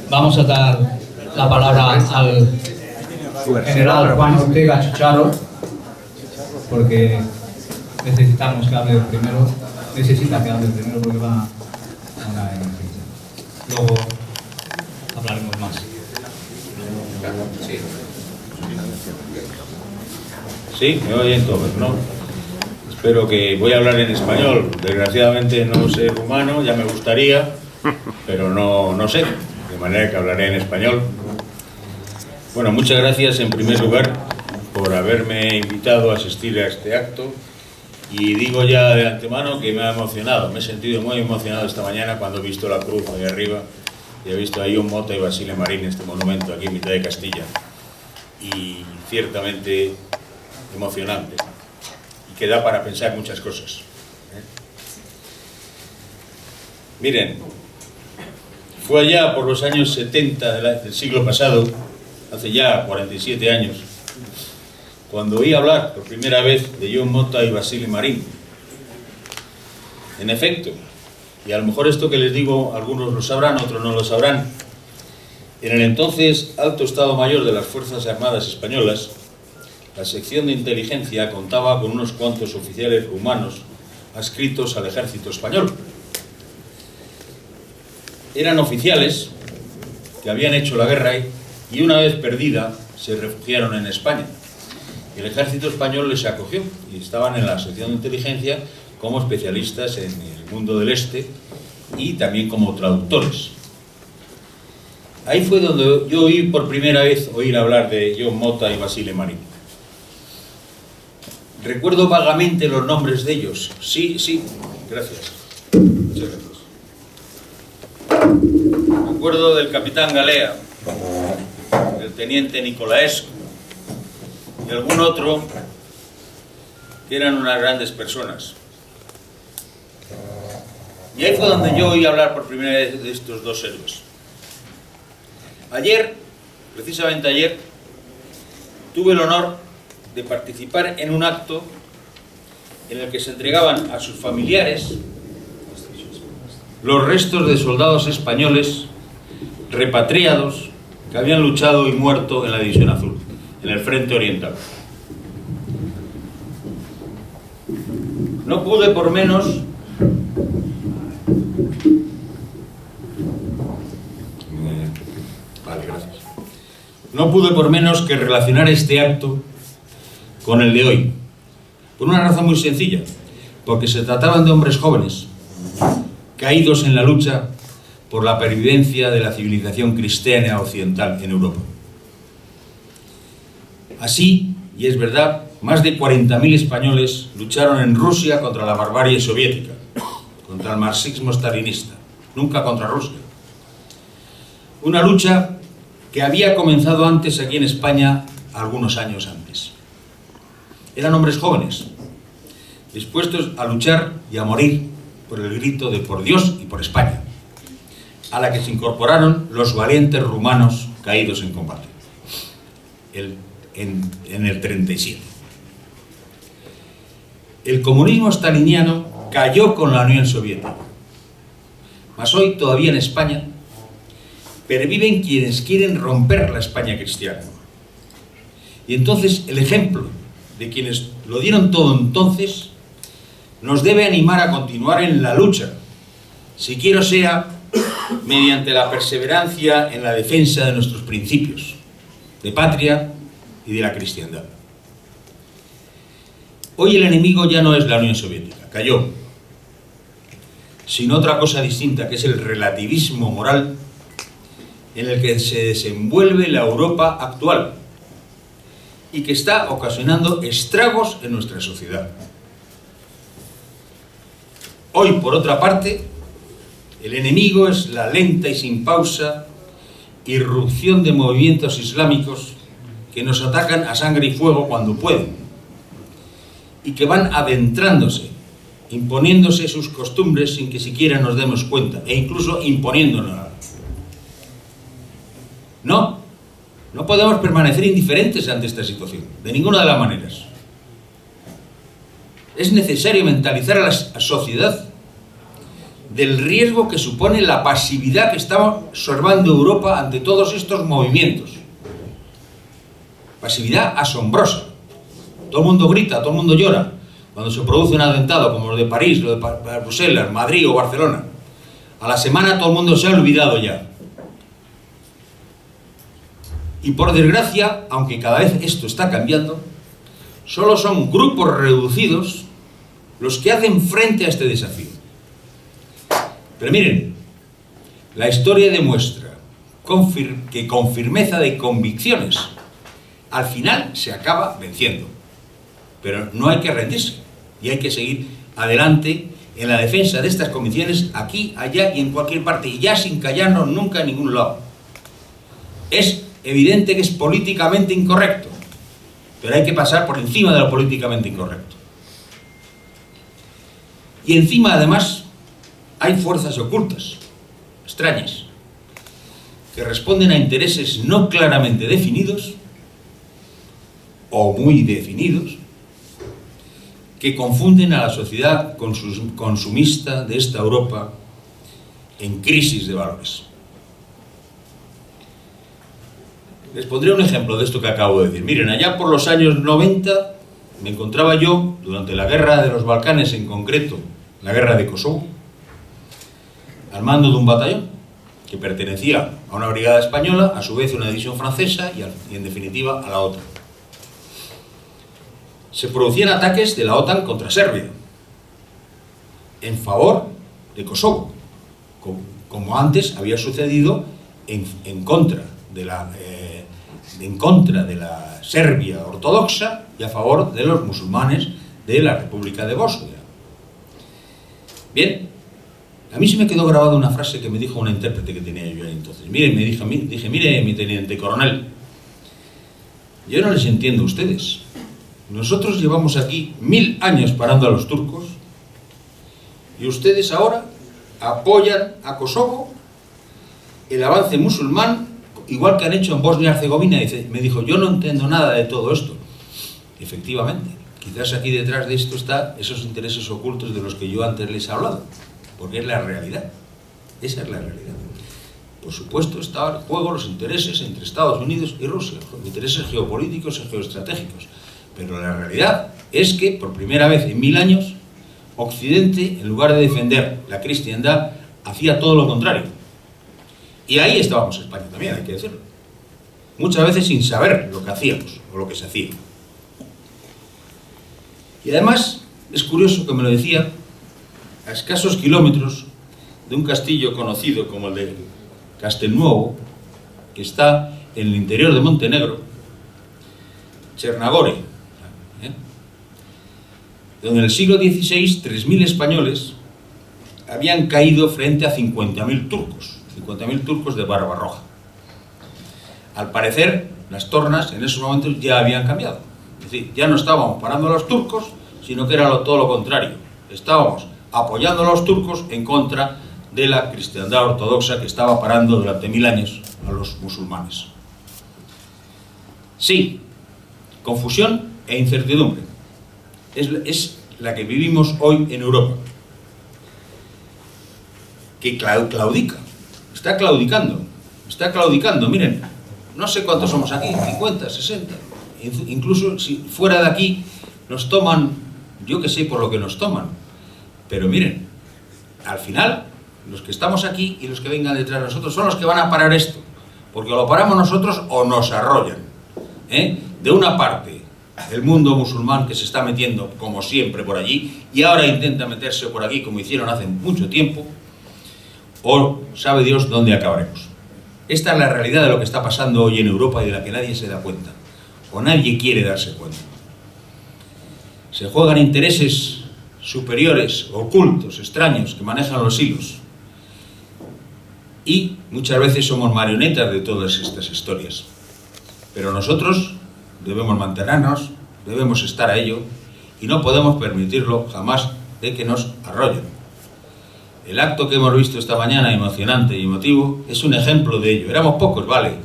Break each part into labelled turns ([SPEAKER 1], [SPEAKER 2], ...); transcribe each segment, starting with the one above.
[SPEAKER 1] Vamos a dar la palabra al general Juan Ortega Chicharo, porque necesitamos que hable primero. Necesita que hable primero porque va a una emergencia. Luego hablaremos más.
[SPEAKER 2] Sí, me oyen todos, ¿no? Espero que voy a hablar en español. Desgraciadamente no sé rumano, ya me gustaría, pero no sé, de manera que hablaré en español. Bueno, muchas gracias en primer lugar por haberme invitado a asistir a este acto, y digo ya de antemano que me ha emocionado, me he sentido muy emocionado esta mañana cuando he visto la cruz ahí arriba y he visto a John Mota y Basile Marín, este monumento aquí en mitad de Castilla, y ciertamente emocionante, y que da para pensar muchas cosas. Miren, fue allá por los años 70 del siglo pasado, hace ya 47 años, cuando oí hablar por primera vez de John Mota y Basile Marín. En efecto, y a lo mejor esto que les digo algunos lo sabrán, otros no lo sabrán, en el entonces Alto Estado Mayor de las Fuerzas Armadas Españolas, la sección de inteligencia contaba con unos cuantos oficiales rumanos adscritos al ejército español. Eran oficiales que habían hecho la guerra y una vez perdida se refugiaron en España. El ejército español les acogió y estaban en la sección de inteligencia como especialistas en el mundo del este y también como traductores. Ahí fue donde yo oí por primera vez oír hablar de John Mota y Basile Marín. Recuerdo vagamente los nombres de ellos. Sí, gracias. Muchas gracias. Recuerdo del capitán Galea, del teniente Nicolaescu y algún otro que eran unas grandes personas. Y ahí fue donde yo oí hablar por primera vez de estos dos héroes. Ayer, precisamente ayer, tuve el honor de participar en un acto en el que se entregaban a sus familiares los restos de soldados españoles repatriados que habían luchado y muerto en la División Azul, en el Frente Oriental. No pude por menos que relacionar este acto con el de hoy, por una razón muy sencilla, porque se trataban de hombres jóvenes, caídos en la lucha por la pervivencia de la civilización cristiana occidental en Europa. Así, y es verdad, más de 40.000 españoles lucharon en Rusia contra la barbarie soviética, contra el marxismo stalinista, nunca contra Rusia. Una lucha que había comenzado antes aquí en España, algunos años antes. Eran hombres jóvenes, dispuestos a luchar y a morir por el grito de por Dios y por España, a la que se incorporaron los valientes rumanos caídos en combate, en el 37. El comunismo staliniano cayó con la Unión Soviética, mas hoy todavía en España perviven quienes quieren romper la España cristiana. Y entonces el ejemplo de quienes lo dieron todo entonces nos debe animar a continuar en la lucha, siquiera sea mediante la perseverancia en la defensa de nuestros principios, de patria y de la cristiandad. Hoy el enemigo ya no es la Unión Soviética, cayó, sino otra cosa distinta, que es el relativismo moral en el que se desenvuelve la Europa actual y que está ocasionando estragos en nuestra sociedad. Hoy, por otra parte, el enemigo es la lenta y sin pausa irrupción de movimientos islámicos que nos atacan a sangre y fuego cuando pueden y que van adentrándose, imponiéndose sus costumbres sin que siquiera nos demos cuenta e incluso imponiéndonos. No podemos permanecer indiferentes ante esta situación, de ninguna de las maneras. Es necesario mentalizar a la sociedad del riesgo que supone la pasividad que está observando Europa ante todos estos movimientos. Pasividad asombrosa. Todo el mundo grita, todo el mundo llora cuando se produce un atentado como el de París, lo de Bruselas, Madrid o Barcelona. A la semana todo el mundo se ha olvidado ya. Y por desgracia, aunque cada vez esto está cambiando, solo son grupos reducidos los que hacen frente a este desafío. Pero miren, la historia demuestra que con firmeza de convicciones al final se acaba venciendo. Pero no hay que rendirse y hay que seguir adelante en la defensa de estas convicciones aquí, allá y en cualquier parte, y ya sin callarnos nunca en ningún lado. Es evidente que es políticamente incorrecto, pero hay que pasar por encima de lo políticamente incorrecto. Y encima, además, hay fuerzas ocultas, extrañas, que responden a intereses no claramente definidos o muy definidos, que confunden a la sociedad consumista de esta Europa en crisis de valores. Les pondré un ejemplo de esto que acabo de decir. Miren, allá por los años 90 me encontraba yo, durante la guerra de los Balcanes en concreto, la guerra de Kosovo, al mando de un batallón que pertenecía a una brigada española, a su vez a una división francesa y en definitiva a la OTAN. Se producían ataques de la OTAN contra Serbia en favor de Kosovo, como antes había sucedido en contra de la Serbia ortodoxa y a favor de los musulmanes de la República de Bosnia. Bien, a mí se me quedó grabada una frase que me dijo una intérprete que tenía yo entonces. Mire, dije, mire, mi teniente coronel, yo no les entiendo a ustedes. Nosotros llevamos aquí 1000 años parando a los turcos y ustedes ahora apoyan a Kosovo, el avance musulmán, igual que han hecho en Bosnia y Herzegovina. Me dijo, yo no entiendo nada de todo esto. Efectivamente, quizás aquí detrás de esto están esos intereses ocultos de los que yo antes les he hablado, porque es la realidad. Esa es la realidad. Por supuesto, están en juego los intereses entre Estados Unidos y Rusia, los intereses geopolíticos y geoestratégicos. Pero la realidad es que, por primera vez en 1000 años, Occidente, en lugar de defender la cristiandad, hacía todo lo contrario. Y ahí estábamos España también, hay que decirlo. Muchas veces sin saber lo que hacíamos, o lo que se hacía. Y además, es curioso que me lo decía a escasos kilómetros de un castillo conocido como el de Castelnuovo, que está en el interior de Montenegro, Chernagore, donde en el siglo XVI 3.000 españoles habían caído frente a 50.000 turcos de barba roja. Al parecer, las tornas en esos momentos ya habían cambiado. Es decir, ya no estábamos parando a los turcos, sino que era todo lo contrario. Estábamos apoyando a los turcos en contra de la cristiandad ortodoxa que estaba parando durante 1000 años a los musulmanes. Sí, confusión e incertidumbre. Es la que vivimos hoy en Europa. Que claudica. Está claudicando. Miren, no sé cuántos somos aquí, 50, 60. Incluso si fuera de aquí nos toman, yo que sé por lo que nos toman. Pero miren, al final, los que estamos aquí y los que vengan detrás de nosotros son los que van a parar esto. Porque o lo paramos nosotros o nos arrollan. De una parte, el mundo musulmán que se está metiendo, como siempre, por allí, y ahora intenta meterse por aquí, como hicieron hace mucho tiempo, o sabe Dios dónde acabaremos. Esta es la realidad de lo que está pasando hoy en Europa y de la que nadie se da cuenta, o nadie quiere darse cuenta. Se juegan intereses superiores, ocultos, extraños, que manejan los hilos. Y muchas veces somos marionetas de todas estas historias. Pero nosotros debemos mantenernos, debemos estar a ello, y no podemos permitirlo jamás de que nos arrollen. El acto que hemos visto esta mañana, emocionante y emotivo, es un ejemplo de ello. Éramos pocos, vale.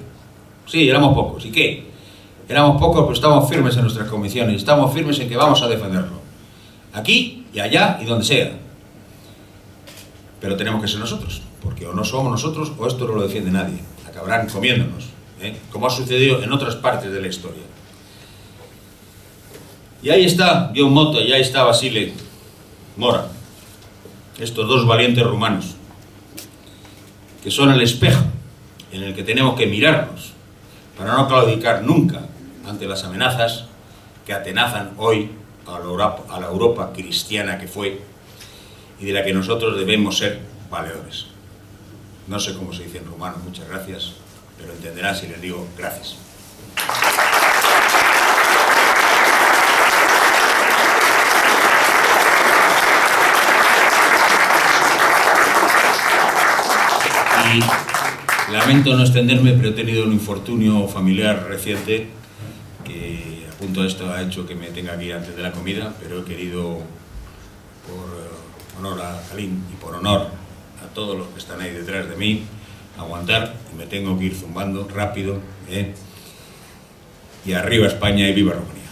[SPEAKER 2] Sí, éramos pocos. ¿Y qué? Éramos pocos, pero estamos firmes en nuestras convicciones, estamos firmes en que vamos a defenderlo. Aquí y allá y donde sea. pero tenemos que ser nosotros, porque o no somos nosotros o esto no lo defiende nadie, acabarán comiéndonos, como ha sucedido en otras partes de la historia. Y ahí está John Motto y ahí está Basile Mora, estos dos valientes rumanos, que son el espejo en el que tenemos que mirarnos para no claudicar nunca ante las amenazas que atenazan hoy a la Europa cristiana que fue y de la que nosotros debemos ser valedores. No sé cómo se dice en rumano, muchas gracias, pero entenderán si les digo gracias. Y lamento no extenderme, pero he tenido un infortunio familiar reciente que a punto de esto ha hecho que me tenga que ir antes de la comida, pero he querido, por honor a Jalín y por honor a todos los que están ahí detrás de mí, aguantar, y me tengo que ir zumbando rápido, y arriba España y viva Rumanía.